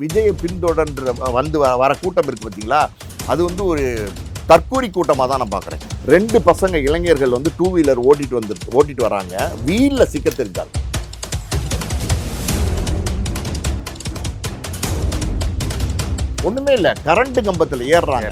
விஜயை பின்தொடர்ன்ற வர கூட்டம் இருக்கு பார்த்தீங்களா, அது வந்து ஒரு தற்கூரி கூட்டமாக தான் நான் பார்க்குறேன். 2 பசங்க இளைஞர்கள் வந்து 2 வீலர் ஓட்டிட்டு வராங்க. வீலில் சிக்க தெரிஞ்சாங்க. ஒண்ணுமே இல்லை, கரண்ட் கம்பத்தில் ஏறுறாங்க,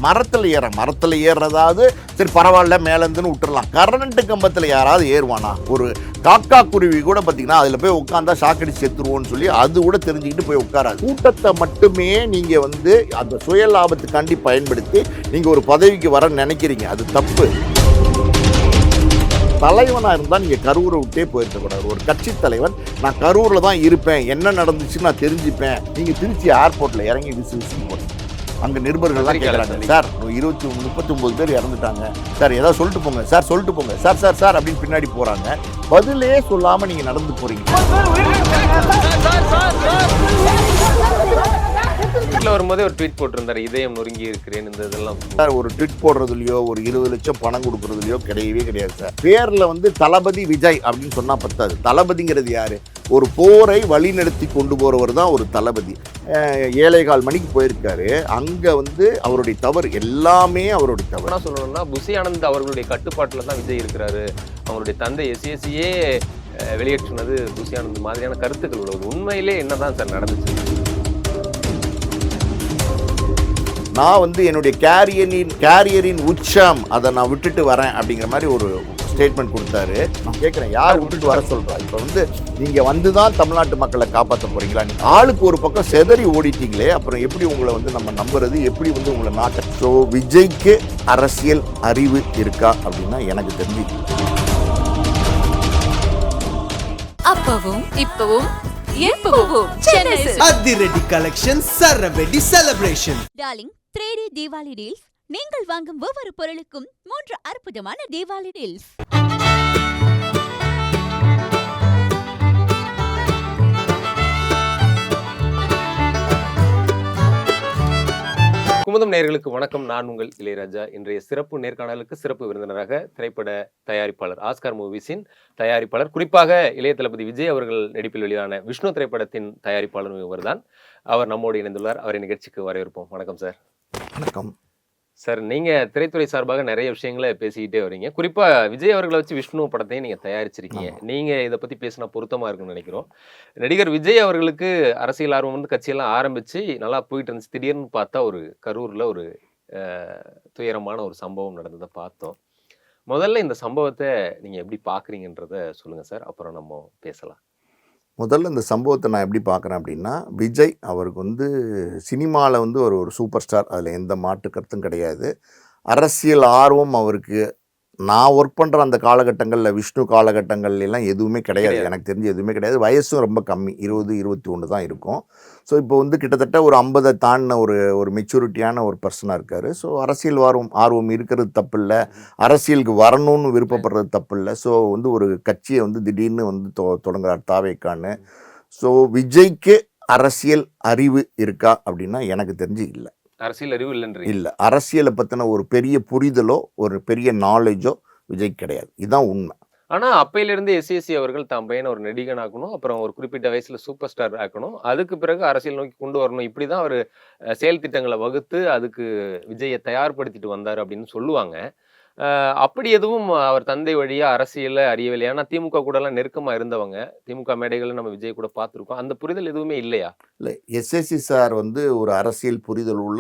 மரத்தில் ஏறுறதாவது சரி பரவாயில்ல மேலேருந்துன்னு விட்டுறலாம். கரண்ட் கம்பத்தில் யாராவது ஏறுவானா? ஒரு காக்கா குருவி கூட பார்த்தீங்கன்னா அதில் போய் உட்காந்தா ஷாக்கடி செத்துருவோன்னு சொல்லி அது கூட தெரிஞ்சுக்கிட்டு போய் உட்காராது. கூட்டத்தை மட்டுமே நீங்கள் வந்து அந்த சுய லாபத்துக்காண்டி பயன்படுத்தி நீங்கள் ஒரு பதவிக்கு வர நினைக்கிறீங்க, அது தப்பு. தலைவனாக இருந்தால் நீங்கள் கரூரை விட்டே போயிருக்கக்கூடாது. ஒரு கட்சி தலைவன் நான் கரூரில் தான் இருப்பேன், என்ன நடந்துச்சுன்னு நான் தெரிஞ்சுப்பேன். நீங்கள் திருச்சி ஏர்போர்ட்டில் இறங்கி விசில் போட்டு அங்கே நிருபர்கள்லாம் கேட்குறாங்க, சார் 39 பேர் இறந்துட்டாங்க சார், ஏதாவது சொல்லிட்டு போங்க சார், சொல்லிட்டு போங்க சார் சார் சார் அப்படின்னு பின்னாடி போகிறாங்க. பதிலே சொல்லாமல் நீங்கள் நடந்து போகிறீங்க. வீட்டில் வரும்போதே ஒரு ட்வீட் போட்டிருந்தார், இதயம் நொறுங்கி இருக்கிறேன். இந்த இதெல்லாம் சார் ஒரு ட்வீட் போடுறதுலையோ ஒரு 20 லட்சம் பணம் கொடுக்குறதுலையோ கிடையவே கிடையாது சார். பேரில் வந்து தளபதி விஜய் அப்படின்னு சொன்னால் பத்தாது. தளபதிங்கிறது யார்? ஒரு போரை வழிநடத்தி கொண்டு போகிறவர் தான் ஒரு தளபதி. 7:15 மணிக்கு போயிருக்காரு. அங்கே வந்து அவருடைய தவறு எல்லாமே அவருடைய தவறு. என்ன சொல்லணும்னா, புசி ஆனந்த் அவர்களுடைய கட்டுப்பாட்டில் தான் விஜய் இருக்கிறாரு. அவங்களுடைய தந்தை எஸ்எஸ்சியே வெளியேற்றினது புசி ஆனந்த் மாதிரியான கருத்துக்கள் உள்ளது. உண்மையிலே என்னதான் சார் நடந்துச்சு? நான் வந்து என்னுடைய கேரியரின் உச்சம் அதை நான் விட்டுட்டு வரேன் அப்படிங்கிற மாதிரி ஒரு ஸ்டேட்மெண்ட் கொடுத்தாரு. நான் கேட்குறேன், யார் விட்டுட்டு வர சொல்கிறா? இப்போ வந்து நீங்கள் வந்து தான் தமிழ்நாட்டு மக்களை காப்பாற்ற போகிறீங்களா? ஆளுக்கு ஒரு பக்கம் செதறி ஓடிட்டீங்களே, அப்புறம் எப்படி உங்களை வந்து நம்ம நம்புறது? எப்படி வந்து உங்களை நாட்ட? ஸோ விஜய்க்கு அரசியல் அறிவு இருக்கா அப்படின்னா எனக்கு தெரிஞ்சு அப்பவும் இப்பவும் எப்பவும் அதிரடி கலெக்ஷன், சரவெடி celebration. Darling 3D Deepavali deals. நீங்கள் வாங்கும் ஒவ்வொரு பொருளுக்கும் 3 அற்புதமான தீபாவளி டீல்ஸ். குமுதம் நேயர்களுக்கு வணக்கம். நான் உங்கள் இளையராஜா. இன்றைய சிறப்பு நேர்காணலுக்கு சிறப்பு விருந்தினராக திரைப்பட தயாரிப்பாளர், ஆஸ்கார் மூவிஸின் தயாரிப்பாளர், குறிப்பாக இளைய தளபதி விஜய் அவர்கள் நடிப்பில் வெளியான விஷ்ணு திரைப்படத்தின் தயாரிப்பாளர் இவர்தான். அவர் நம்மோடு இணைந்துள்ளார். அவரை நிகழ்ச்சிக்கு வரவேற்போம். வணக்கம் சார். வணக்கம் சார். நீங்க திரைத்துறை சார்பாக நிறைய விஷயங்களை பேசிக்கிட்டே வரீங்க. குறிப்பா விஜய் அவர்களை வச்சு விஷ்ணு படத்தையும் நீங்க தயாரிச்சிருக்கீங்க. நீங்க இதை பத்தி பேசினா பொருத்தமா இருக்குன்னு நினைக்கிறோம். நடிகர் விஜய் அவர்களுக்கு அரசியல் ஆர்வம் வந்து கட்சியெல்லாம் ஆரம்பிச்சு நல்லா போயிட்டு இருந்துச்சு. திடீர்னு பார்த்தா ஒரு கரூர்ல ஒரு துயரமான ஒரு சம்பவம் நடந்ததை பார்த்தோம். முதல்ல இந்த சம்பவத்தை நீங்க எப்படி பாக்குறீங்கன்றத சொல்லுங்க சார், அப்புறம் நம்ம பேசலாம். முதல்ல இந்த சம்பவத்தை நான் எப்படி பார்க்குறேன் அப்படின்னா, விஜய் அவருக்கு வந்து சினிமாவில் வந்து ஒரு சூப்பர் ஸ்டார், அதில் எந்த மாற்று கருத்தும் கிடையாது. அரசியல் ஆர்வம் அவருக்கு நான் ஒர்க் பண்ணுற அந்த காலகட்டங்களில், விஷ்ணு காலகட்டங்கள்லாம் எதுவுமே கிடையாது. எனக்கு தெரிஞ்சு எதுவுமே கிடையாது. வயசும் ரொம்ப கம்மி, 20, 21 தான் இருக்கும். ஸோ இப்போ வந்து கிட்டத்தட்ட ஒரு 50 தாண்டின ஒரு மெச்சூரிட்டியான ஒரு பர்சனாக இருக்கார். ஸோ அரசியல் ஆர்வம் இருக்கிறது தப்பு இல்லை, அரசியலுக்கு வரணும்னு விருப்பப்படுறது தப்பு இல்லை. ஸோ வந்து ஒரு கட்சியை வந்து திடீர்னு வந்து தொடங்குறார் தாவேக்கான்னு. ஸோ விஜய்க்கு அரசியல் அறிவு இருக்கா அப்படின்னா எனக்கு தெரிஞ்சு இல்லை. அரசியல் அறிவு இல்லை. அரசியலை பற்றின ஒரு பெரிய புரிதலோ ஒரு பெரிய நாலேஜோ விஜய் கிடையாது. இதுதான் உண்மை. ஆனா அப்பையிலிருந்து எஸ்எஸ்சி அவர்கள் தான் பையனை ஒரு நடிகன் ஆக்கணும், அப்புறம் ஒரு குறிப்பிட்ட வயசுல சூப்பர் ஸ்டார் ஆக்கணும், அதுக்கு பிறகு அரசியல் நோக்கி கொண்டு வரணும், இப்படிதான் அவர் செயல் திட்டங்களை வகுத்து அதுக்கு விஜயை தயார்படுத்திட்டு வந்தார் அப்படின்னு சொல்லுவாங்க. அப்படி எதுவும் அவர் தந்தை வழியா அரசியல அறியவில்லை. ஏன்னா திமுக கூட எல்லாம் நெருக்கமா இருந்தவங்க, திமுக மேடைகளை நம்ம விஜய் கூட பார்த்துருக்கோம். அந்த புரிதல் எதுவுமே இல்லையா? இல்லை, எஸ்எஸ்சி சார் வந்து ஒரு அரசியல் புரிதல் உள்ள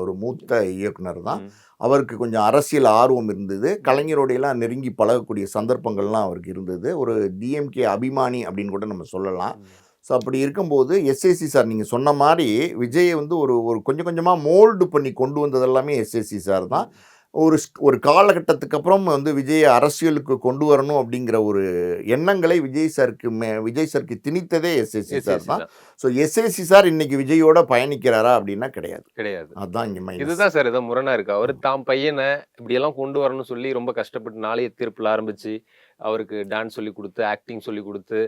ஒரு மூத்த இயக்குனர் தான். அவருக்கு கொஞ்சம் அரசியல் ஆர்வம் இருந்தது. கலைஞரோடையெல்லாம் நெருங்கி பழகக்கூடிய சந்தர்ப்பங்கள்லாம் அவருக்கு இருந்தது. ஒரு டிஎம்கே அபிமானி அப்படின்னு கூட நம்ம சொல்லலாம். ஸோ அப்படி இருக்கும்போது எஸ்எஸ்சி சார் நீங்கள் சொன்ன மாதிரி விஜயை வந்து ஒரு கொஞ்சம் கொஞ்சமாக மோல்டு பண்ணி கொண்டு வந்தது எல்லாமே எஸ்எஸ்சி சார் தான். ஒரு காலகட்டத்துக்கு அப்புறம் வந்து விஜயை அரசியலுக்கு கொண்டு வரணும் அப்படிங்கிற ஒரு எண்ணங்களை விஜய் சாருக்கு திணித்ததே எஸ்எஸ்சி சார் தான். ஸோ எஸ்எஸ்சி சார் இன்னைக்கு விஜயோட பயணிக்கிறாரா அப்படின்னா கிடையாது. அதுதான் இங்கே இதுதான் சார் ஏதோ முரணா இருக்கு. அவர் தாம் பையனை இப்படியெல்லாம் கொண்டு வரணும்னு சொல்லி ரொம்ப கஷ்டப்பட்டு நாளைய தீர்ப்பில் ஆரம்பிச்சு அவருக்கு டான்ஸ் சொல்லி கொடுத்து, ஆக்டிங் சொல்லி கொடுத்து,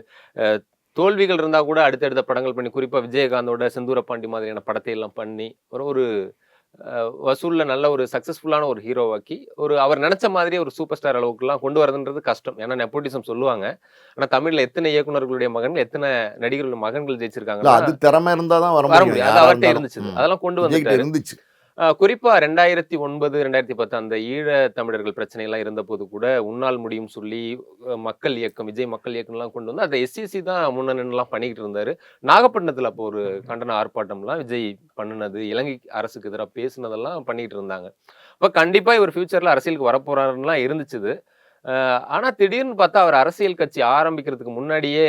தோல்விகள் இருந்தால் கூட அடுத்தடுத்த படங்கள் பண்ணி, குறிப்பாக விஜயகாந்தோட செந்தூர பாண்டி மாதிரியான படத்தை எல்லாம் பண்ணி ஒரு வசூல்ல நல்ல ஒரு சக்சஸ்ஃபுல்லான ஒரு ஹீரோவாக்கி அவர் நினைச்ச மாதிரியே ஒரு சூப்பர் ஸ்டார் அளவுக்குலாம் கொண்டு வரதுன்றது கஷ்டம். ஏன்னா நெப்போட்டிசம் சொல்லுவாங்க. ஆனா தமிழ்ல எத்தனை இயக்குனர்களுடைய மகன்கள், எத்தனை நடிகர்களுடைய மகன்கள் இல்ல ஜெயிச்சிருக்காங்கன்னா அது திறமை இருந்தா தான் வர வர முடியும். முடியும். அது யாரா அவர்ட்ட இருந்தாலும். இருந்துச்சு. அதெல்லாம் கொண்டு விஜய்கிட்ட வந்துட்டாரு. இருந்துச்சு. குறிப்பா 2009, 2010 அந்த ஈழ தமிழர்கள் பிரச்சனை எல்லாம் இருந்தபோது கூட உன்னால் முடியும் சொல்லி மக்கள் இயக்கம், விஜய் மக்கள் இயக்கம்லாம் கொண்டு வந்து அதை எஸ்சிசி தான் முன்னணிலாம் பண்ணிக்கிட்டு இருந்தாரு. நாகப்பட்டினத்துல அப்போ ஒரு கண்டன ஆர்ப்பாட்டம்லாம் விஜய் பண்ணுனது, இலங்கை அரசுக்கு எதிராக பேசுனதெல்லாம் பண்ணிட்டு இருந்தாங்க. அப்ப கண்டிப்பா இவர் ஃபியூச்சர்ல அரசியலுக்கு வரப்போறாருலாம் இருந்துச்சு. ஆனா திடீர்னு பார்த்தா அவர் அரசியல் கட்சி ஆரம்பிக்கிறதுக்கு முன்னாடியே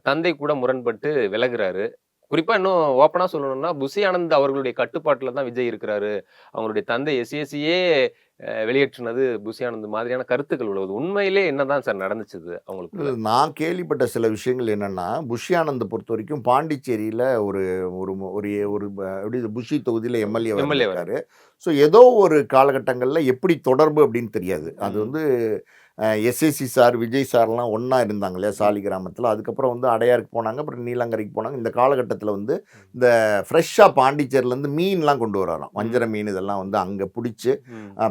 தந்தை கூட முரண்பட்டு விலகுறாரு. குறிப்பா இன்னும் ஓப்பனா சொல்லணும்னா, புஷி ஆனந்த் அவர்களுடைய கட்டுப்பாட்டுல தான் விஜய் இருக்கிறாரு. அவங்களுடைய தந்தை எஸ்ஏசியே வெளியேற்றினது புஷி ஆனந்த் மாதிரியான கருத்துக்கள் உள்ளது. உண்மையிலே என்னதான் சார் நடந்துச்சு அவங்களுக்குள்ள? நான் கேள்விப்பட்ட சில விஷயங்கள் என்னன்னா, புஷி ஆனந்த பொறுத்தவரைக்கும் பாண்டிச்சேரியில ஒரு ஒரு ஒரு ஒரு எப்படி புஷி தொகுதியில எம்எல்ஏ எம்எல்ஏ இருக்காரு. ஸோ ஏதோ ஒரு காலகட்டங்கள்ல எப்படி தொடர்பு அப்படின்னு தெரியாது. அது வந்து எஸ்ஏசி சார், விஜய் சார்லாம் ஒன்றா இருந்தாங்க இல்லையா சாலி கிராமத்தில். அதுக்கப்புறம் வந்து அடையாருக்கு போனாங்க, அப்புறம் நீலங்கரைக்கு போனாங்க. இந்த காலகட்டத்தில் வந்து இந்த ஃப்ரெஷ்ஷாக பாண்டிச்சேரியிலேருந்து மீன்லாம் கொண்டு வராராம். வஞ்சர மீன் இதெல்லாம் வந்து அங்கே பிடிச்சி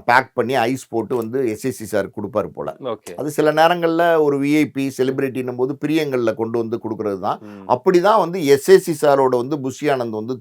பேக் பண்ணி ஐஸ் போட்டு வந்து எஸ்ஏசி சார் கொடுப்பாரு போல். ஓகே. அது சில நேரங்களில் ஒரு விஐபி செலிபிரிட்டின்னும் போது பிரியங்களில் கொண்டு வந்து கொடுக்கறது தான். அப்படி தான் வந்து எஸ்ஏசி சாரோட வந்து புஷி ஆனந்த் வந்து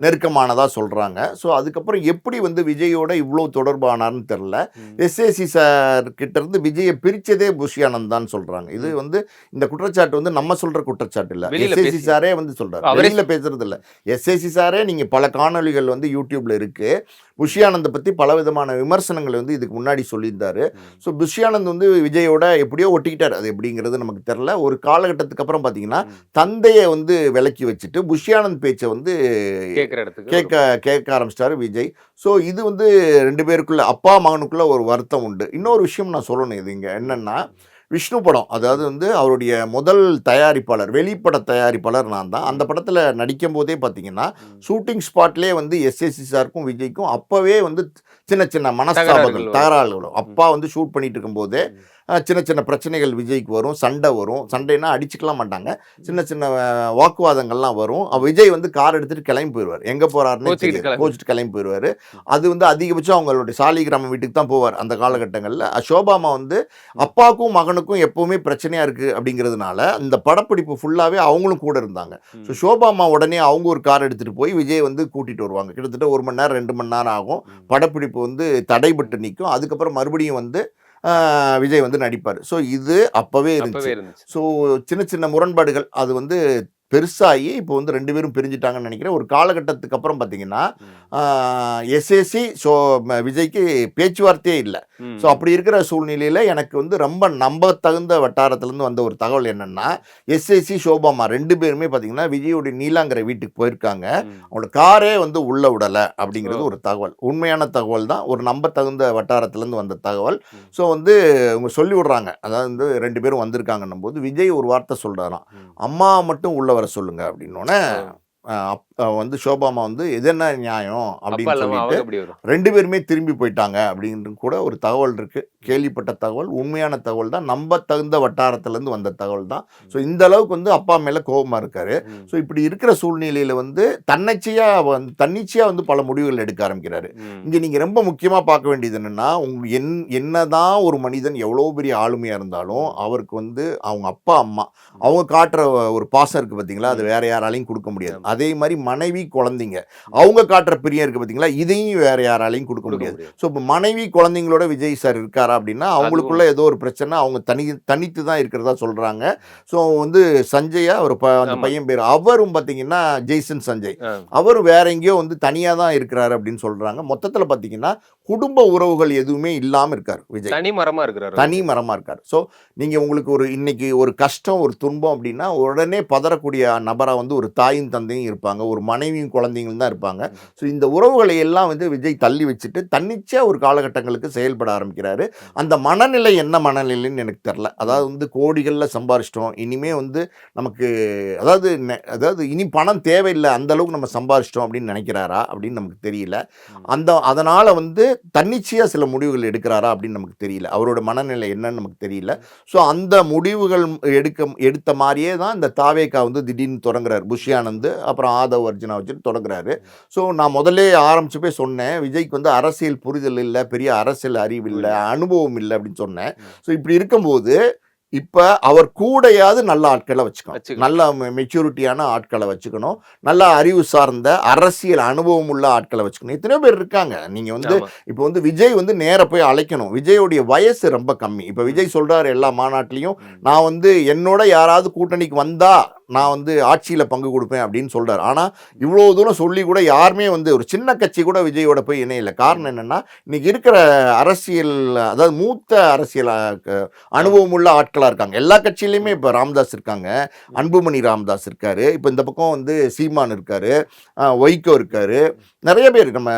நெருக்கமானதாக சொல்கிறாங்க. ஸோ அதுக்கப்புறம் எப்படி வந்து விஜயோட இவ்வளோ தொடர்பானார்னு தெரில. எஸ்ஏசி சார் கிட்ட இருந்து விஜயை பிரிச்சதே புஷி ஆனந்த் தான் சொல்றாங்க. இது வந்து இந்த குற்றச்சாட்டு வந்து நம்ம சொல்ற குற்றச்சாட்டு இல்ல, எஸ்ஏசி சாரே வந்து சொல்றாரு. வெளியில பேசுறது இல்ல, எஸ்ஏசி சாரே நீங்க பல காணொலிகள் வந்து யூடியூப்ல இருக்கு. புஷி ஆனந்த் பத்தி பல விதமான விமர்சனங்கள் வந்து இதுக்கு முன்னாடி சொல்லியிருந்தாரு. ஸோ புஷி ஆனந்த் வந்து விஜயோட எப்படியோ ஒட்டிக்கிட்டார். அது எப்படிங்கிறது நமக்கு தெரியல. ஒரு காலகட்டத்துக்கு அப்புறம் பார்த்தீங்கன்னா தந்தையை வந்து விலக்கி வச்சுட்டு புஷி ஆனந்த் பேச்சை வந்து கேட்க ஆரம்பிச்சிட்டாரு விஜய். ஸோ இது வந்து ரெண்டு பேருக்குள்ள அப்பா மகனுக்குள்ள ஒரு வருத்தம் உண்டு. இன்னொரு விஷயம் நான் சொல்லணும், இது இங்கே என்னன்னா, விஷ்ணு படம், அதாவது வந்து அவருடைய முதல் தயாரிப்பாளர், வெளிப்பட தயாரிப்பாளர் நான் தான். அந்த படத்தில் நடிக்கும் போதே பார்த்தீங்கன்னா ஷூட்டிங் ஸ்பாட்லேயே வந்து எஸ்ஏசி சாருக்கும் விஜய்க்கும் அப்போவே வந்து சின்ன சின்ன மனஸ்தாபங்கள், தகராறுகளும். அப்பா வந்து ஷூட் பண்ணிட்டு இருக்கும்போதே சின்ன சின்ன பிரச்சனைகள் விஜய்க்கு வரும், சண்டை வரும். சண்டைனா அடிச்சுக்கலாம் மாட்டாங்க, சின்ன சின்ன வாக்குவாதங்கள்லாம் வரும். விஜய் வந்து கார் எடுத்துகிட்டு கிளம்பி போயிடுவார். எங்கே போகிறாருன்னு கோச்சிட்டு கிளம்பி போயிடுவார். அது வந்து அதிகபட்சம் அவங்களுடைய சாலி கிராம வீட்டுக்கு தான் போவார் அந்த காலகட்டங்களில். சோபாமா வந்து அப்பாவுக்கும் மகனுக்கும் எப்போவுமே பிரச்சனையாக இருக்குது அப்படிங்கிறதுனால இந்த படப்பிடிப்பு ஃபுல்லாகவே அவங்களும் கூட இருந்தாங்க. ஸோ சோபாமா உடனே அவங்க ஒரு கார் எடுத்துகிட்டு போய் விஜய் வந்து கூட்டிகிட்டு வருவாங்க. கிட்டத்தட்ட 1 மணி நேரம் 2 மணி நேரம் ஆகும். படப்பிடிப்பு வந்து தடைபட்டு நிற்கும். அதுக்கப்புறம் மறுபடியும் வந்து விஜய் வந்து நடிப்பார். ஸோ இது அப்போவே இருந்துச்சு. ஸோ சின்ன சின்ன முரண்பாடுகள் அது வந்து பெருசாகி இப்போ வந்து 2 பேரும் பிரிஞ்சுட்டாங்கன்னு நினைக்கிறேன். ஒரு காலகட்டத்துக்கு அப்புறம் பார்த்தீங்கன்னா எஸ்ஏசி ஸோ விஜய்க்கு பேச்சுவார்த்தையே இல்லை. ஸோ அப்படி இருக்கிற சூழ்நிலையில் எனக்கு வந்து ரொம்ப நம்ப தகுந்த வட்டாரத்துலேருந்து வந்த ஒரு தகவல் என்னென்னா, எஸ்ஏசி சோபாமா 2 பேருமே பார்த்தீங்கன்னா விஜயோடைய நீலாங்கரை வீட்டுக்கு போயிருக்காங்க. அவங்களோட காரே வந்து உள்ள விடலை அப்படிங்கிறது ஒரு தகவல், உண்மையான தகவல் தான், ஒரு நம்ப தகுந்த வட்டாரத்துலேருந்து வந்த தகவல். ஸோ வந்து அவங்க சொல்லி விடுறாங்க, அதாவது வந்து 2 பேரும் வந்திருக்காங்கன்னும் போது விஜய் ஒரு வார்த்தை சொல்கிறாராம், அம்மா மட்டும் உள்ள வர சொல்லுங்க அப்படின்னோடனே வந்து சோபாமா வந்து இது என்ன நியாயம் அப்படின்னு சொல்லிட்டு 2 பேருமே திரும்பி போயிட்டாங்க அப்படின்னு கூட ஒரு தகவல் இருக்கு. கேள்விப்பட்ட தகவல், உண்மையான தகவல் தான், நம்ப தகுந்த வட்டாரத்திலேருந்து வந்த தகவல் தான். ஸோ இந்த அளவுக்கு வந்து அப்பா மேலே கோபமாக இருக்காரு. ஸோ இப்படி இருக்கிற சூழ்நிலையில் வந்து தன்னிச்சையாக வந்து பல முடிவுகள் எடுக்க ஆரம்பிக்கிறாரு. இங்கே நீங்கள் ரொம்ப முக்கியமாக பார்க்க வேண்டியது என்னென்னா, என்னதான் ஒரு மனிதன் எவ்வளோ பெரிய ஆளுமையாக இருந்தாலும் அவருக்கு வந்து அவங்க அப்பா அம்மா அவங்க காட்டுற ஒரு பாசம் இருக்குது பார்த்தீங்களா, அது வேற யாராலையும் கொடுக்க முடியாது. அதே மாதிரி மனைவி குழந்தைங்க அவங்க காட்டுற பிரியம் இருக்கு பார்த்தீங்களா, இதையும் வேற யாராலையும் கொடுக்க முடியாது. ஸோ இப்போ மனைவி குழந்தைங்களோட விஜய் சார் இருக்காரா அப்படின்னா அவங்களுக்குள்ள ஏதோ ஒரு பிரச்சனை, அவங்க தனித்து தான் இருக்கிறதா சொல்றாங்க. ஸோ வந்து சஞ்சயா ஒரு அந்த பையன் பேர், அவரும் பார்த்தீங்கன்னா ஜெய்சன் சஞ்சய், அவரும் வேற எங்கேயோ வந்து தனியாக தான் இருக்கிறாரு அப்படின்னு சொல்றாங்க. மொத்தத்தில் பார்த்தீங்கன்னா குடும்ப உறவுகள் எதுவுமே இல்லாமல் இருக்கார் விஜய், தனி மரமாக இருக்கார். ஸோ நீங்கள் உங்களுக்கு ஒரு இன்னைக்கு ஒரு கஷ்டம் ஒரு துன்பம் அப்படின்னா உடனே பதறக்கூடிய நபராக வந்து ஒரு தாயும் தந்தையும் இருப்பாங்க, ஒரு மனைவியும் குழந்தைங்களும் தான் இருப்பாங்க. ஸோ இந்த உறவுகளை எல்லாம் வந்து விஜய் தள்ளி வச்சுட்டு தன்னிச்சையாக ஒரு காலகட்டங்களுக்கு செயல்பட ஆரம்பிக்கிறாரு. அந்த மனநிலை என்ன மனநிலைன்னு எனக்கு தெரில. அதாவது வந்து கோடிகளில் சம்பாரிச்சிட்டோம், இனிமே வந்து நமக்கு அதாவது இனி பணம் தேவையில்லை, அந்த அளவுக்கு நம்ம சம்பாரிச்சிட்டோம் அப்படின்னு நினைக்கிறாரா அப்படின்னு நமக்கு தெரியல. அதனால் வந்து தன்னிச்சையாக சில முடிவுகள் எடுக்கிறாரா அப்படின்னு நமக்கு தெரியல. அவரோட மனநிலை என்னன்னு நமக்கு தெரியல. ஸோ அந்த முடிவுகள் எடுத்த மாதிரியே தான் இந்த தாவேகா வந்து திடீர்னு தொடங்குறாரு. புஷி ஆனந்த் அப்புறம் ஆதவ் அர்ஜுனா வச்சுட்டு தொடங்குறாரு. ஸோ நான் முதல்லே ஆரம்பிச்சப்பே சொன்னேன், விஜய்க்கு வந்து அரசியல் புரிதல் இல்லை, பெரிய அரசியல் அறிவு இல்லை, அனுபவம் இல்லை அப்படின்னு சொன்னேன். ஸோ இப்படி இருக்கும்போது இப்போ அவர் கூடையாவது நல்ல ஆட்களை வச்சுக்கணும், நல்ல மெச்சூரிட்டியான ஆட்களை வச்சுக்கணும், நல்ல அறிவு சார்ந்த அரசியல் அனுபவம் உள்ள ஆட்களை வச்சுக்கணும். எத்தனையோ பேர் இருக்காங்க. நீங்கள் வந்து இப்போ வந்து விஜய் வந்து நேர போய் அழைக்கணும். விஜயோடைய வயசு ரொம்ப கம்மி. இப்போ விஜய் சொல்கிறாரு எல்லா மாநாட்டிலையும், நான் வந்து என்னோட யாராவது கூட்டணிக்கு வந்தா நான் வந்து ஆட்சியில் பங்கு கொடுப்பேன் அப்படின்னு சொல்கிறார். ஆனால் இவ்வளோ தூரம் சொல்லி கூட யாருமே வந்து ஒரு சின்ன கட்சி கூட விஜயோட போய் இணையில. காரணம் என்னென்னா, இன்றைக்கி இருக்கிற அரசியல், அதாவது மூத்த அரசியல் அனுபவம் உள்ள ஆட்களாக இருக்காங்க. எல்லா கட்சியிலையுமே இப்போ ராமதாஸ் இருக்காங்க, அன்புமணி ராமதாஸ் இருக்காரு, இப்போ இந்த பக்கம் வந்து சீமான் இருக்காரு, வைகோ இருக்காரு, நிறைய பேர், நம்ம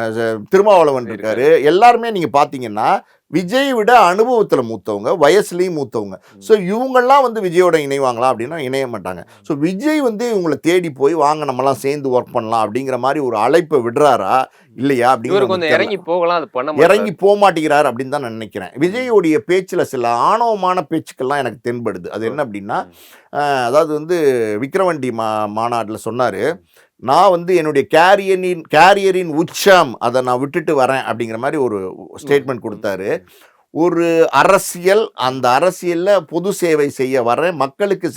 திருமாவளவன் இருக்காரு. எல்லாருமே நீங்கள் பார்த்தீங்கன்னா விஜய் விட அனுபவத்தில் மூத்தவங்க, வயசுலேயும் மூத்தவங்க. ஸோ இவங்கெல்லாம் வந்து விஜயோட இணைவாங்களா அப்படின்னா இணைய மாட்டாங்க. ஸோ விஜய் வந்து இவங்களை தேடி போய் வாங்க நம்மலாம் சேர்ந்து ஒர்க் பண்ணலாம் அப்படிங்கிற மாதிரி ஒரு அழைப்பை விடுறாரா இல்லையா அப்படிங்கிற இறங்கி போகலாம், அது பண்ண இறங்கி போக மாட்டேங்கிறார் அப்படின்னு தான் நான் நினைக்கிறேன். விஜயோடைய பேச்சில் சில ஆணவமான பேச்சுக்கள்லாம் எனக்கு தென்படுது. அது என்ன அப்படின்னா, அதாவது வந்து விக்கிரவண்டி மாநாட்டில் சொன்னார், நான் வந்து என்னுடைய கேரியரின் உச்சம் அதை நான் விட்டுட்டு வரேன் அப்படிங்கிற மாதிரி ஒரு ஸ்டேட்மெண்ட் கொடுத்தாரு. ஒரு அரசியல், அந்த அரசியலில் பொது சேவை செய்ய வரேன், மக்களுக்கு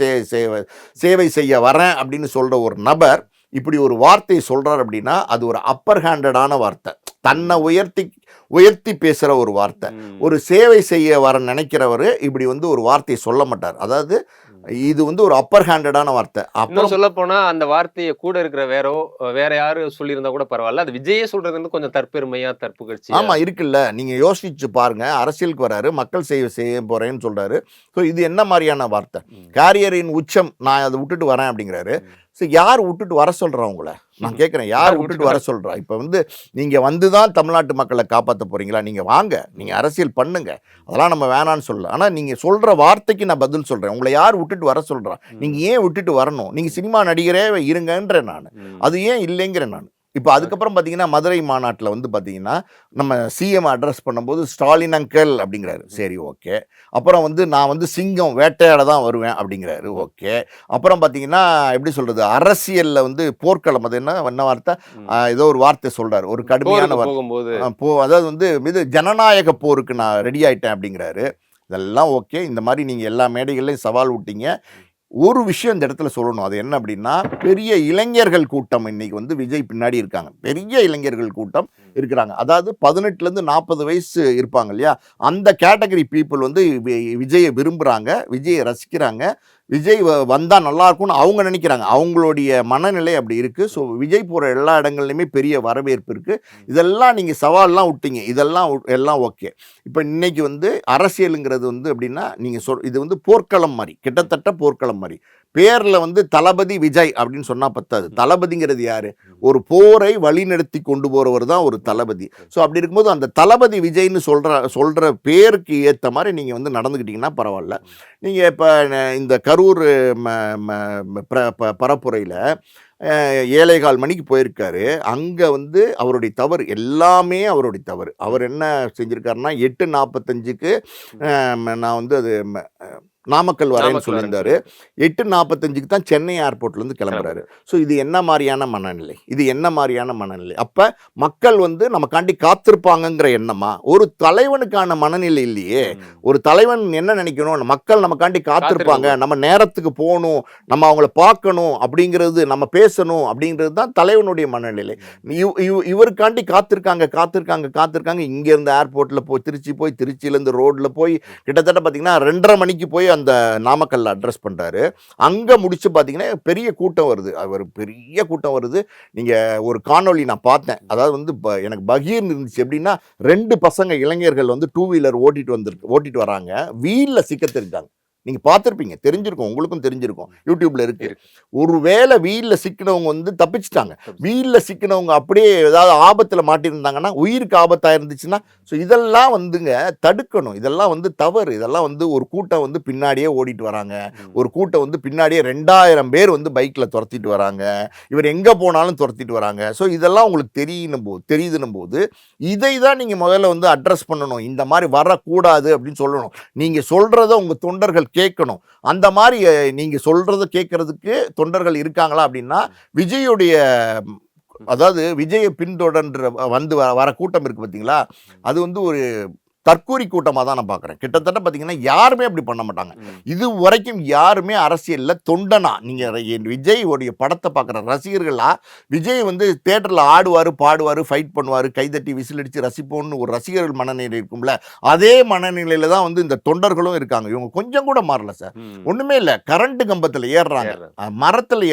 சேவை செய்ய வரேன் அப்படின்னு சொல்கிற ஒரு நபர் இப்படி ஒரு வார்த்தையை சொல்கிறார் அப்படின்னா அது ஒரு அப்பர் ஹேண்டடான வார்த்தை, தன்னை உயர்த்தி பேசுகிற ஒரு வார்த்தை. ஒரு சேவை செய்ய வர நினைக்கிறவர் இப்படி வந்து ஒரு வார்த்தையை சொல்ல மாட்டார். அதாவது இது வந்து ஒரு அப்பர் ஹேண்டடான வார்த்தை. அப்புறம் சொல்ல போனா அந்த வார்த்தையை கூட இருக்கிற வேற யாரும் சொல்லியிருந்தா கூட பரவாயில்ல, அது விஜயே சொல்றது வந்து கொஞ்சம் தற்பெருமையா, தற்புகழ்ச்சி. ஆமா இருக்குல்ல, நீங்க யோசிச்சு பாருங்க. அரசியலுக்கு வராரு, மக்கள் செய்ய போறேன்னு சொல்றாரு. ஸோ இது என்ன மாதிரியான வார்த்தை? கேரியரின் உச்சம், நான் அதை விட்டுட்டு வரேன் அப்படிங்கிறாரு. ஸோ யார் விட்டுட்டு வர சொல்கிறா உங்களை? நான் கேட்குறேன், யார் விட்டுட்டு வர சொல்கிறா? இப்போ வந்து நீங்கள் வந்து தான் தமிழ்நாட்டு மக்களை காப்பாற்ற போகிறீங்களா? நீங்கள் வாங்க, நீங்கள் அரசியல் பண்ணுங்க, அதெல்லாம் நம்ம வேணான்னு சொல்லல. ஆனால் நீங்கள் சொல்கிற வார்த்தைக்கு நான் பதில் சொல்கிறேன். உங்களை யார் விட்டுட்டு வர சொல்கிறா? நீங்கள் ஏன் விட்டுட்டு வரணும்? நீங்கள் சினிமா நடிகரே இருங்கன்றேன் நான், அது ஏன் இல்லைங்கிறேன் நான். இப்போ அதுக்கப்புறம் பார்த்தீங்கன்னா மதுரை மாநாட்டில் வந்து பார்த்தீங்கன்னா நம்ம சிஎம் அட்ரஸ் பண்ணும்போது ஸ்டாலின் அங்கிள் அப்படிங்கிறாரு. சரி, ஓகே. அப்புறம் வந்து நான் வந்து சிங்கம் வேட்டையாட தான் வருவேன் அப்படிங்கிறாரு. ஓகே. அப்புறம் பார்த்தீங்கன்னா எப்படி சொல்கிறது, அரசியலில் வந்து போர்க்களம், அது என்ன வார்த்தை, ஏதோ ஒரு வார்த்தை சொல்கிறார், ஒரு கடுமையான அதாவது வந்து இது ஜனநாயக போருக்கு நான் ரெடி ஆகிட்டேன் அப்படிங்கிறாரு. இதெல்லாம் ஓகே. இந்த மாதிரி நீங்கள் எல்லா மேடைகள்லையும் சவால் விட்டீங்க. ஒரு விஷயம் இந்த இடத்துல சொல்லணும், அது என்ன அப்படின்னா, பெரிய இளைஞர்கள் கூட்டம் இன்னைக்கு வந்து விஜய் பின்னாடி இருக்காங்க. பெரிய இளைஞர்கள் கூட்டம் இருக்கிறாங்க. அதாவது 18லேருந்து 40 வயசு இருப்பாங்க இல்லையா, அந்த கேட்டகரி பீப்புள் வந்து விஜயை விரும்புகிறாங்க, விஜயை ரசிக்கிறாங்க, விஜய் வந்தால் நல்லா இருக்கும்னு அவங்க நினைக்கிறாங்க. அவங்களுடைய மனநிலை அப்படி இருக்குது. ஸோ விஜய் போகிற எல்லா இடங்கள்லையுமே பெரிய வரவேற்பு இருக்குது. இதெல்லாம் நீங்கள் சவால்லாம் விட்டீங்க, எல்லாம் ஓகே. இப்போ இன்னைக்கு வந்து அரசியலுங்கிறது வந்து அப்படின்னா நீங்கள் இது வந்து போர்க்களம் மாதிரி, கிட்டத்தட்ட போர்க்களம் மாதிரி. பேரில் வந்து தளபதி விஜய் அப்படின்னு சொன்னால் பத்தாது. தளபதிங்கிறது யார்? ஒரு போரை வழிநடத்தி கொண்டு போகிறவர் தான் ஒரு தளபதி. ஸோ அப்படி இருக்கும்போது அந்த தளபதி விஜய்னு சொல்கிற பேருக்கு ஏற்ற மாதிரி நீங்கள் வந்து நடந்துக்கிட்டிங்கன்னா பரவாயில்ல. நீங்கள் இப்போ இந்த கரூர் பரப்புரையில் 7:15 மணிக்கு போயிருக்காரு. அங்கே வந்து அவருடைய தவறு, எல்லாமே அவருடைய தவறு. அவர் என்ன செஞ்சுருக்காருன்னா 8:45க்கு நான் வந்து அது நாமக்கல் வரேன்னு சொல்லியிருந்தாரு. 8:45க்கு தான் சென்னை ஏர்போர்ட்லேருந்து கிளம்புறாரு. ஸோ இது என்ன மாதிரியான மனநிலை? அப்போ மக்கள் வந்து நமக்காண்டி காத்திருப்பாங்கங்கிற எண்ணமா? ஒரு தலைவனுக்கான மனநிலை இல்லையே. ஒரு தலைவன் என்ன நினைக்கணும், மக்கள் நமக்காண்டி காத்திருப்பாங்க, நம்ம நேரத்துக்கு போகணும், நம்ம அவங்கள பார்க்கணும் அப்படிங்கிறது, நம்ம பேசணும் அப்படிங்கிறது தான் தலைவனுடைய மனநிலை. இவருக்காண்டி காத்திருக்காங்க. இங்கேருந்து ஏர்போர்ட்டில் திருச்சியிலேருந்து ரோட்டில் போய் கிட்டத்தட்ட பார்த்தீங்கன்னா 2:30 மணிக்கு போய் அந்த நாமக்கல்ல அட்ரஸ் பண்ணுறாரு. அங்கே முடிச்சு பார்த்தீங்கன்னா பெரிய கூட்டம் வருது. நீங்கள் ஒரு காணொலி நான் பார்த்தேன். அதாவது வந்து எனக்கு பகீர் இருந்துச்சு. எப்படின்னா 2 பசங்க இளைஞர்கள் வந்து 2 வீலர் ஓட்டிட்டு வராங்க, வீலில் சிக்க தெரிஞ்சாங்க. நீங்க பார்த்துருப்பீங்க, தெரிஞ்சிருக்கும், உங்களுக்கும் தெரிஞ்சிருக்கும், யூடியூப்ல இருக்கு. ஒருவேளை வீல்ல சிக்கினவங்க வந்து தப்பிச்சிட்டாங்க. வீல்ல சிக்கினவங்க அப்படியே ஏதாவது ஆபத்துல மாட்டியிருந்தாங்கன்னா, உயிருக்கு ஆபத்தா இருந்துச்சுன்னா, ஸோ இதெல்லாம் வந்துங்க தடுக்கணும். இதெல்லாம் வந்து தவறு. இதெல்லாம் வந்து ஒரு கூட்டம் வந்து பின்னாடியே ஓடிட்டு வராங்க. ஒரு கூட்டம் வந்து பின்னாடியே 2000 பேர் வந்து பைக்ல துரத்திட்டு வராங்க. இவர் எங்க போனாலும் துரத்திட்டு வராங்க. ஸோ இதெல்லாம் உங்களுக்கு தெரியுதுன்னும் போது இதை தான் நீங்க முதல்ல வந்து அட்ரஸ் பண்ணணும். இந்த மாதிரி வரக்கூடாது அப்படின்னு சொல்லணும். நீங்க சொல்றத உங்க தொண்டர்கள் கேட்கணும். அந்த மாதிரி நீங்க சொல்றத கேட்கறதுக்கு தொண்டர்கள் இருக்காங்களா அப்படின்னா, விஜயுடைய அதாவது விஜயை பின்தொடர்ன்ற வந்து வர கூட்டம் இருக்கு பார்த்தீங்களா, அது வந்து ஒரு தற்கூரி கூட்டமாக தான் நான் பார்க்குறேன். கிட்டத்தட்ட பார்த்தீங்கன்னா யாருமே அப்படி பண்ண மாட்டாங்க. இது வரைக்கும் யாருமே அரசியலில் தொண்டனா நீங்கள் விஜய் உடைய படத்தை பார்க்குற ரசிகர்களா, விஜய் வந்து தேட்டரில் ஆடுவார், பாடுவார், ஃபைட் பண்ணுவார், கைதட்டி விசில் அடித்து ரசிப்போன்னு ஒரு ரசிகர்கள் மனநிலை இருக்கும்ல, அதே மனநிலையில் தான் வந்து இந்த தொண்டர்களும் இருக்காங்க. இவங்க கொஞ்சம் கூட மாறல சார். ஒன்றுமே இல்லை, கரண்ட்டு கம்பத்தில் ஏறுறாங்க, மரத்தில்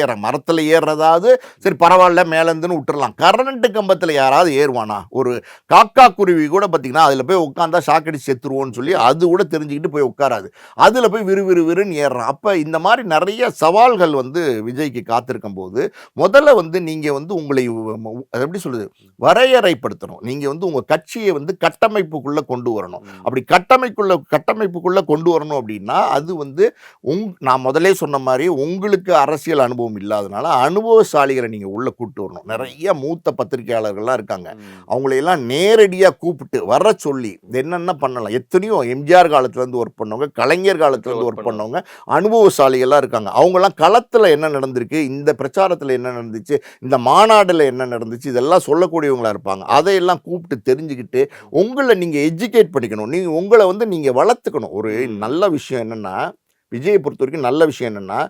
ஏறுறதாவது சரி பரவாயில்ல மேலேருந்துன்னு விட்டுறலாம். கரண்ட்டு கம்பத்தில் யாராவது ஏறுவானா? ஒரு காக்கா குருவி கூட பார்த்தீங்கன்னா அதில் போய் உட்காந்தா ஷாக்கடி செத்துருவோன்னு சொல்லி அது கூட தெரிஞ்சுக்கிட்டு போய் உட்காராது, அதில் போய் விறுவிறுன்னு ஏறுறான். அப்போ இந்த மாதிரி நிறைய சவால்கள் வந்து விஜய்க்கு காத்திருக்கும் போது முதல்ல வந்து நீங்கள் வந்து உங்களை எப்படி சொல்லுது வரையறைப்படுத்தணும். நீங்கள் வந்து உங்கள் கட்சியை வந்து கட்டமைப்புக்குள்ளே கொண்டு வரணும். அப்படி கட்டமைப்புக்குள்ளே கொண்டு வரணும் அப்படின்னா அது வந்து நான் முதலே சொன்ன மாதிரி உங்களுக்கு அரசியல் அனுபவம் இல்லாதனால அனுபவசாலிகளை நீங்கள் உள்ளே கூப்பிட்டு வரணும். நிறைய மூத்த பத்திரிகையாளர்கள்லாம் இருக்காங்க, அவங்களையெல்லாம் நேரடியாக கூப்பிட்டு வர சொல்லி என்னென்ன பண்ணலாம். எத்தனையோ எம்ஜிஆர் காலத்துலேருந்து ஒர்க் பண்ணவங்க, கலைஞர் காலத்துலேருந்து ஒர்க் பண்ணவங்க, அனுபவசாலிகள்லாம் இருக்காங்க. அவங்கெல்லாம் களத்தில் என்ன நடந்திருக்கு, இந்த பிரச்சாரத்தில் என்ன நடந்துச்சு, இந்த மாநாட்டில் என்ன நடந்துச்சு, இதெல்லாம் சொல்லக்கூடியவங்களாக இருப்பாங்க. அதையெல்லாம் கூப்பிட்டு தெரிஞ்சுக்கிட்டு உங்களை நீங்கள் எஜுகேட் பண்ணிக்கணும். நீங்கள் உங்களை வந்து நீங்கள் வளர்த்துக்கணும். ஒரு நல்ல விஷயம் என்னென்னா, விஜயை பொறுத்த வரைக்கும் நல்ல விஷயம் என்னென்னா,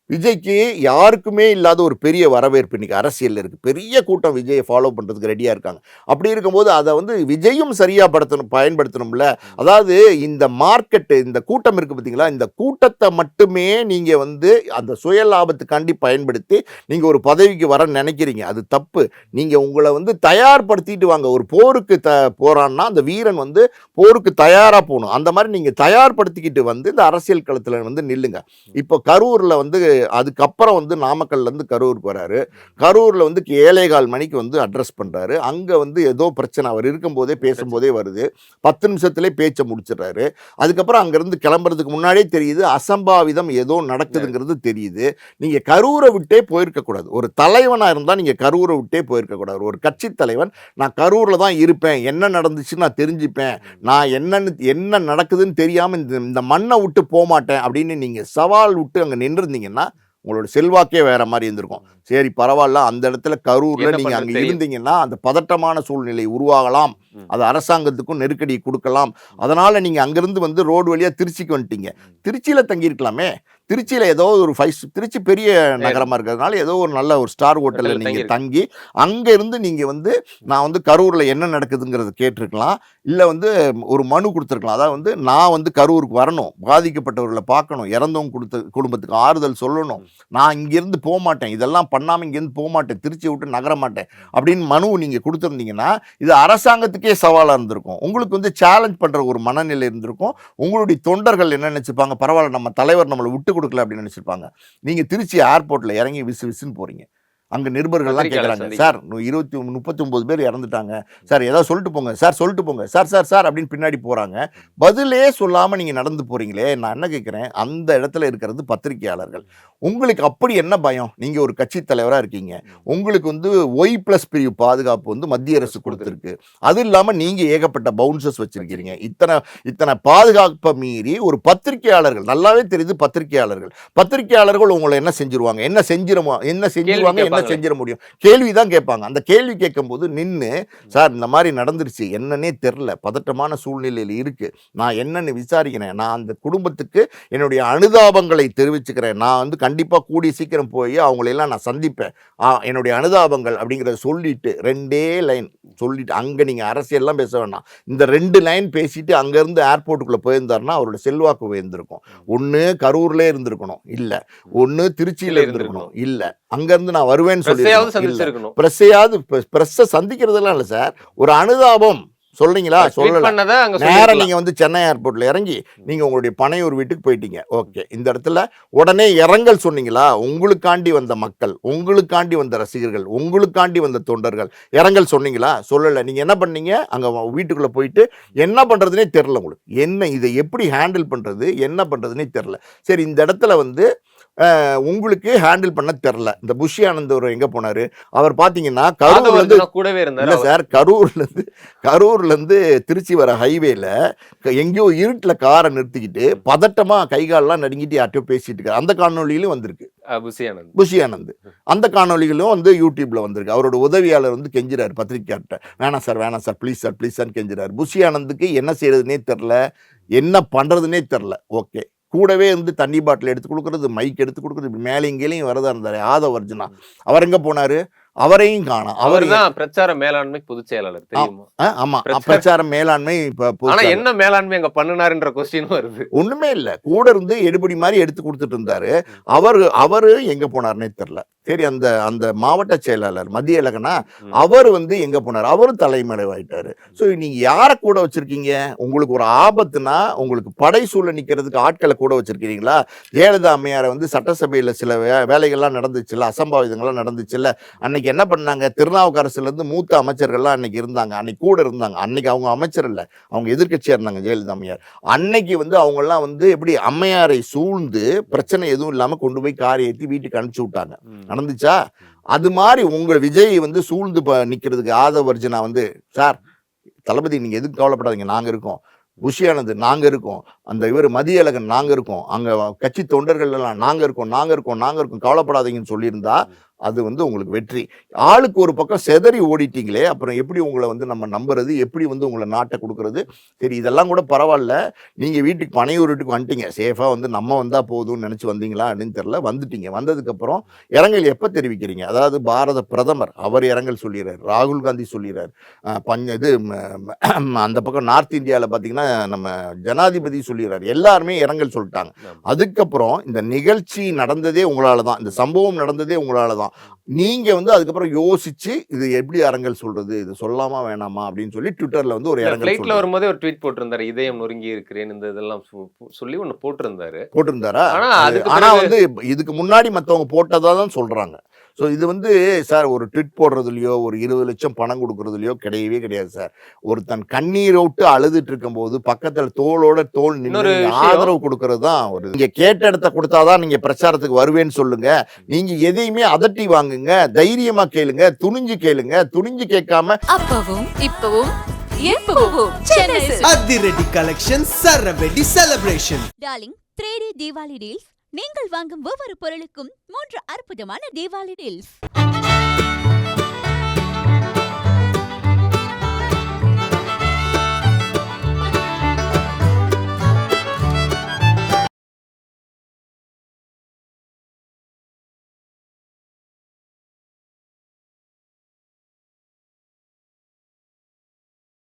விஜய்க்கு யாருக்குமே இல்லாத ஒரு பெரிய வரவேற்பு இன்னைக்கு அரசியலில் இருக்குது. பெரிய கூட்டம் விஜயை ஃபாலோ பண்ணுறதுக்கு ரெடியாக இருக்காங்க. அப்படி இருக்கும்போது அதை வந்து விஜயும் சரியாக பயன்படுத்தணும்ல. அதாவது இந்த மார்க்கெட்டு, இந்த கூட்டம் இருக்குது பார்த்தீங்களா, இந்த கூட்டத்தை மட்டுமே நீங்கள் வந்து அந்த சுய லாபத்துக்காண்டி பயன்படுத்தி நீங்கள் ஒரு பதவிக்கு வர நினைக்கிறீங்க, அது தப்பு. நீங்கள் உங்களை வந்து தயார்படுத்திட்டு வாங்க. ஒரு போருக்கு போகிறான்னா அந்த வீரன் வந்து போருக்கு தயாராக போகணும். அந்த மாதிரி நீங்கள் தயார்படுத்திக்கிட்டு வந்து இந்த அரசியல் களத்தில் வந்து நில்லுங்க. இப்போ கரூரில் வந்து அதுக்கப்புறம் வந்து நாமக்கல்லேருந்து கரூருக்கு வராரு. கரூரில் வந்து 7:15 மணிக்கு வந்து அட்ரஸ் பண்ணுறாரு. அங்கே வந்து ஏதோ பிரச்சனை அவர் இருக்கும்போதே பேசும்போதே வருது. 10 நிமிஷத்துலேயே பேச்சை முடிச்சிடுறாரு. அதுக்கப்புறம் அங்கேருந்து கிளம்புறதுக்கு முன்னாடியே தெரியுது அசம்பாவிதம் ஏதோ நடக்குதுங்கிறது தெரியுது. நீங்கள் கரூரை விட்டே போயிருக்கக்கூடாது. ஒரு தலைவனாக இருந்தால் நீங்கள் கரூரை விட்டே போயிருக்கக்கூடாது. ஒரு கட்சி தலைவன் நான் கரூரில் தான் இருப்பேன், என்ன நடந்துச்சுன்னு நான் தெரிஞ்சுப்பேன், நான் என்ன நடக்குதுன்னு தெரியாமல் இந்த மண்ணை விட்டு போகமாட்டேன் அப்படின்னு நீங்கள் சவால் விட்டு அங்கே நின்றுருந்தீங்கன்னா உங்களோட செல்வாக்கே வேற மாதிரி இருந்திருக்கும். சரி பரவாயில்ல, அந்த இடத்துல கரூரில் நீங்கள் அங்கே இருந்தீங்கன்னா அந்த பதட்டமான சூழ்நிலை உருவாகலாம், அது அரசாங்கத்துக்கும் நெருக்கடி கொடுக்கலாம். அதனால் நீங்கள் அங்கேருந்து வந்து ரோடு வழியாக திருச்சிக்கு வந்துட்டீங்க. திருச்சியில் தங்கியிருக்கலாமே. திருச்சியில் ஏதோ ஒரு திருச்சி பெரிய நகரமாக இருக்கிறதுனால ஏதோ ஒரு நல்ல ஒரு ஸ்டார் ஹோட்டலில் நீங்கள் தங்கி அங்கே இருந்து நீங்கள் வந்து நான் வந்து கரூரில் என்ன நடக்குதுங்கிறத கேட்டிருக்கலாம். இல்லை வந்து ஒரு மனு கொடுத்துருக்கலாம். அதாவது வந்து நான் வந்து கரூருக்கு வரணும், பாதிக்கப்பட்டவர்களை பார்க்கணும், இறந்தவங்க குடும்பத்துக்கு ஆறுதல் சொல்லணும், நான் இங்கேருந்து போக மாட்டேன், இதெல்லாம் பண்ணாமல் இங்கேருந்து போக மாட்டேன், திருச்சி விட்டு நகர மாட்டேன் அப்படின்னு மனு நீங்கள் கொடுத்துருந்தீங்கன்னா இது அரசாங்கத்துக்கே சவாலாக இருந்திருக்கும். உங்களுக்கு வந்து சேலஞ்ச் பண்ணுற ஒரு மனநிலை இருந்திருக்கும். உங்களுடைய தொண்டர்கள் என்ன நினச்சிப்பாங்க, பரவாயில்ல நம்ம தலைவர் நம்மளை விட்டு கொடுக்கல அப்படின்னு நினச்சிருப்பாங்க. நீங்கள் திருச்சி ஏர்போர்ட்டில் இறங்கி விசுன்னு போகிறீங்க. அங்கே நிருபர்கள்லாம் கேட்குறாங்க, சார் 39 பேர் இறந்துட்டாங்க சார், ஏதாவது சொல்லிட்டு போங்க சார், சொல்லிட்டு போங்க சார் சார் சார் அப்படின்னு பின்னாடி போகிறாங்க. பதிலே சொல்லாமல் நீங்கள் நடந்து போகிறீங்களே. நான் என்ன கேட்குறேன், அந்த இடத்துல இருக்கிறது பத்திரிகையாளர்கள். உங்களுக்கு அப்படி என்ன பயம்? நீங்கள் ஒரு கட்சி தலைவராக இருக்கீங்க, உங்களுக்கு வந்து ஒய்+ பிரிவு பாதுகாப்பு வந்து மத்திய அரசு கொடுத்துருக்கு. அது இல்லாமல் நீங்கள் ஏகப்பட்ட பவுன்சர்ஸ் வச்சுருக்கீங்க. இத்தனை பாதுகாப்பை மீறி ஒரு பத்திரிகையாளர்கள், நல்லாவே தெரியுது பத்திரிகையாளர்கள் உங்களை என்ன செஞ்சிருவாங்க, என்ன செஞ்சிருவாங்க, செஞ்சிட முடியும், கேள்விதான் கேட்பாங்க. அந்த கேள்வி கேட்கும்போது நின்று சார் இந்த மாதிரி நடந்துருச்சு, என்னன்னே தெரில, பதட்டமான சூழ்நிலையில் இருக்கு, நான் என்னன்னு விசாரிக்கிறேன், நான் அந்த குடும்பத்துக்கு என்னுடைய அனுதாபங்களை தெரிவிச்சுக்கிறேன், நான் வந்து கண்டிப்பாக கூடிய சீக்கிரம் போய் அவங்களெல்லாம் நான் சந்திப்பேன், என்னுடைய அனுதாபங்கள் அப்படிங்கிறத சொல்லிட்டு 2 லைன் சொல்லிட்டு அங்கே நீங்கள் அரசியல்லாம் பேச வேண்டாம், இந்த 2 லைன் பேசிட்டு அங்கேருந்து ஏர்போர்ட்டுக்குள்ளே போயிருந்தாருன்னா அவரோட செல்வாக்கு உயர்ந்திருக்கும். ஒன்று கரூர்லேயே இருந்திருக்கணும், இல்லை ஒன்று திருச்சியில் இருந்திருக்கணும், இல்லை அங்கேருந்து நான் வருவேன்னு சொல்லி பிரஸ்ஸை சந்திக்கிறதெல்லாம் இல்லை சார். ஒரு அனுதாபம், சொல்றீங்களா? ட்வீட் சொல்லல. பண்ணதை அங்க நேரா சொல்லிருக்கலாம். நீங்க வந்து சென்னை ஏர்போர்ட்ல இறங்கி நீங்க உங்களுடைய பனையூர் வீட்டுக்கு போயிட்டீங்க. ஓகே. இந்த இடத்துல உடனே இரங்கல் சொன்னீங்களா? உங்களுக்காண்டி வந்த மக்கள், உங்களுக்காண்டி வந்த ரசிகர்கள், உங்களுக்காண்டி வந்த தொண்டர்கள் இரங்கல் சொன்னீங்களா? சொல்லல. நீங்க என்ன பண்ணீங்க? அங்க வீட்டுக்குள்ள போயிட்டு என்ன பண்றதுனே தெரியல உங்களுக்கு. என்ன இதை எப்படி ஹேண்டில் பண்றது, என்ன பண்றதுனே தெரியல. சரி, இந்த இடத்துல வந்து உங்களுக்கு ஹேண்டில் பண்ண தெரியல. இந்த புஷி ஆனந்த் அவர் எங்க போனாரு? அவர் பாத்தீங்கன்னா கரூர்ல இருந்து ஆதவர்ஜுனா கூடவே இருந்தாரு. இல்ல சார், கரூர்ல இருந்து திருச்சி வர ஹைவேல எங்கேயோ இருட்டுல காரை நிறுத்திக்கிட்டு பதட்டமா கை காலெல்லாம் நடுங்கிட்டு யார்கிட்டயோ பேசிட்டு இருக்காரு. அந்த காணொலியிலும் வந்திருக்கு புஷி ஆனந்த். புஷி ஆனந்த். அந்த காணொலிகளும் வந்து யூடியூப்ல வந்திருக்கு. அவரோட உதவியாளர் வந்து கெஞ்சிறாரு பத்திரிக்கையார்ட்ட, வேணாம் சார் ப்ளீஸ் சார் கெஞ்சிறாரு. புஷி ஆனந்துக்கு என்ன செய்யறதுனே தெரில, என்ன பண்றதுனே தெரில. ஓகே. கூடவே இருந்து தண்ணி பாட்டில் எடுத்து கொடுக்கறது, மைக் எடுத்து கொடுக்கறது, இப்படி மேலே இங்கேயும் வரதா இருந்தாரு ஆதவர்ஜுனா. அவர் எங்க போனாரு? அவரையும் காணோம். அவர் தான் பிரச்சார மேலாண்மை பொதுச் செயலாளர், தெரியுமா? ஆமா, பிரச்சார மேலாண்மை. ஆனா என்ன மேலாண்மை அங்க பண்ணுனாருன்ற கொஸ்டின் வருது. ஒண்ணுமே இல்ல, கூட இருந்து எடுபடி மாதிரி எடுத்து கொடுத்துட்டு இருந்தாரு. அவரு எங்க போனாருன்னே தெரியல. சரி, அந்த மாவட்ட செயலாளர் மத்திய இலக்கணா அவர் வந்து எங்க போனார்? அவரும் தலைமறைவாயிட்டாரு. ஸோ நீங்க யாரை கூட வச்சிருக்கீங்க? உங்களுக்கு ஒரு ஆபத்துனா உங்களுக்கு படை சூழ நிக்கிறதுக்கு ஆட்களை கூட வச்சிருக்கீங்களா? ஜெயலலிதா அம்மையாரை வந்து சட்டசபையில சில வேலைகள்லாம் நடந்துச்சுல்ல, அசம்பாவிதங்கள்லாம் நடந்துச்சுல்ல. அன்னைக்கு என்ன பண்ணாங்க? திருநாவுக்கரசுல இருந்து மூத்த அமைச்சர்கள்லாம் அன்னைக்கு இருந்தாங்க, அன்னைக்கு கூட இருந்தாங்க. அன்னைக்கு அவங்க அமைச்சர் இல்ல, அவங்க எதிர்க்கட்சியா இருந்தாங்க ஜெயலலிதா அம்மையார். அன்னைக்கு வந்து அவங்க எல்லாம் வந்து எப்படி அம்மையாரை சூழ்ந்து பிரச்சனை எதுவும் இல்லாம கொண்டு போய் காரை ஏற்றி வீட்டுக்கு அனுப்பிச்சு விட்டாங்க. நடந்துச்சா? அது மாதிரி உங்க விஜய் வந்து சூழ்ந்து நிக்கிறதுக்கு ஆதவர்ஜுனா வந்து, சார் தளபதி நீங்க எதுவும் கவலைப்படாதீங்க, நாங்க இருக்கோம். புஷி ஆனந்த் நாங்க இருக்கோம், அந்த இவர் மதியழகன் நாங்க இருக்கோம், அங்க கட்சி தொண்டர்கள் எல்லாம் நாங்க இருக்கோம், கவலைப்படாதீங்கன்னு சொல்லியிருந்தா அது வந்து உங்களுக்கு வெற்றி. ஆளுக்கு ஒரு பக்கம் செதறி ஓடிட்டீங்களே, அப்புறம் எப்படி உங்களை வந்து நம்ம நம்புறது, எப்படி வந்து உங்களை நாட்டை கொடுக்கறது? சரி, இதெல்லாம் கூட பரவாயில்ல. நீங்க வீட்டுக்கு பனையூர் வீட்டுக்கு வந்துட்டீங்க, சேஃபா வந்து நம்ம வந்தா போதும்னு நினைச்சு வந்தீங்களா அப்படின்னு தெரியல. வந்துட்டீங்க. வந்ததுக்கு அப்புறம் இரங்கல் எப்ப தெரிவிக்கிறீங்க? அதாவது பாரத பிரதமர் அவர் இரங்கல் சொல்லிடுறாரு, ராகுல் காந்தி சொல்லிடுறாரு, அந்த பக்கம் நார்த் இந்தியாவில் பார்த்தீங்கன்னா நம்ம ஜனாதிபதி சொல்லிடுறாரு, எல்லாருமே இரங்கல் சொல்லிட்டாங்க. அதுக்கப்புறம் இந்த நிகழ்ச்சி நடந்ததே உங்களால தான், இந்த சம்பவம் நடந்ததே உங்களால தான். நீங்க வந்து அதுக்கப்புறம் யோசிச்சு இது எப்படி அரங்கல் சொல்றது, இது சொல்லாமா வேணாமா அப்படின்னு சொல்லி ட்விட்டர்ல வந்து ஒரு இரங்கல் ஃளைட்ல வரும்போதே ஒரு ட்வீட் போட்டிருந்தாரு, இதயம் நொறுங்கி இருக்கிறேன் இந்த இதெல்லாம் சொல்லி ஒன்னு போட்டிருந்தாரா? ஆனா வந்து இதுக்கு முன்னாடி மத்தவங்க போட்டதா தான் சொல்றாங்க. ஸோ இது வந்து சார் ஒரு ட்விட் போடுறதுலையோ ஒரு 20 லட்சம் பணம் கொடுக்கறதுலையோ கிடையவே கிடையாது சார். ஒரு தன் கண்ணீரோட்டு அழுதுட்டு இருக்கும்போது பக்கத்தில் தோளோட தோல் நின்று ஆதரவு கொடுக்கறது தான். ஒரு நீங்க கேட்ட இடத்த கொடுத்தாதான் நீங்க பிரச்சாரத்துக்கு வருவேன்னு சொல்லுங்க. நீங்க எதையுமே அதட்டி வாங்குங்க, தைரியமா கேளுங்க, துணிஞ்சு கேளுங்க. துணிஞ்சு கேட்காம அப்பவும் இப்பவும் எப்பவும் சென்னை அதிரடி கலெக்ஷன் சரவெடி celebration. Darling 3D Deepavali deals. நீங்கள் வாங்கும் ஒவ்வொரு பொருளுக்கும் 3 அற்புதமான தீபாவளி டீல்ஸ்.